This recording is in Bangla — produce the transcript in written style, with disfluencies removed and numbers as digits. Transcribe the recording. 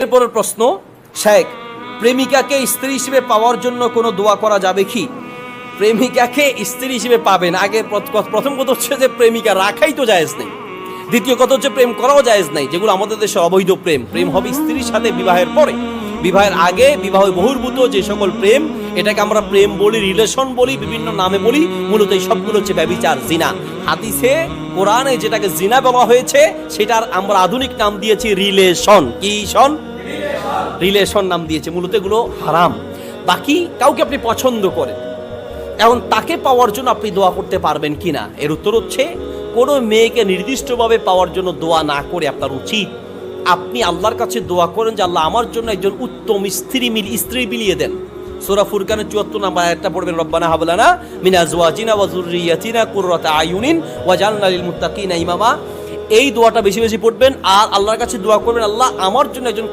এরপরের প্রশ্ন, শেখ, প্রেমিকাকে স্ত্রী হিসেবে পাওয়ার জন্য কোনো দোয়া করা যাবে কি? প্রেমিকাকে স্ত্রী হিসেবে পাবেন, আগে প্রথম কথা হচ্ছে যে প্রেমিকা রাখাই তো জায়েজ নেই। দ্বিতীয় কথা হচ্ছে প্রেম করাও জায়েজ নেই, যেগুলো আমাদের দেশে অবৈধ প্রেম। প্রেম হবে স্ত্রীর সাথে বিবাহের পরে। বিবাহের আগে বিবাহ বহির্ভূত যে সকল প্রেম, এটাকে আমরা প্রেম বলি, রিলেশন বলি, বিভিন্ন নামে বলি। মূলত এই সবগুলো হচ্ছে ব্যভিচার, জিনা। হাদিসে কোরআনে যেটাকে জিনা বলা হয়েছে, সেটার আমরা আধুনিক নাম দিয়েছি রিলেশন। কি শন? রিলেশন নাম দিয়েছে। মূলত এগুলো হারাম। বাকি কাউকে আপনি পছন্দ করেন, এখন তাকে পাওয়ার জন্য আপনি দোয়া করতে পারবেন কিনা, এর উত্তর হচ্ছে কোনো মেয়েকে নির্দিষ্টভাবে পাওয়ার জন্য দোয়া না করে আপনার উচিত আপনি আল্লাহর কাছে দোয়া করেন যে আল্লাহ আমার জন্য একজন উত্তম স্ত্রী বিলিয়ে দেন। সূরা ফুরকানের 74 নম্বর আয়াতটা পড়বেন, রব্বানা হাব লানা মিন আজওয়াজিনা ওয়া যুররিয়াতিনা কুররাতা আয়ুনিন ওয়াজআলনা লিল মুত্তাকিনা ইমামা। এই দোয়াটা বেশি বেশি পড়বেন আর আল্লাহর কাছে দোয়া করবেন, আল্লাহ আমার জন্য একজন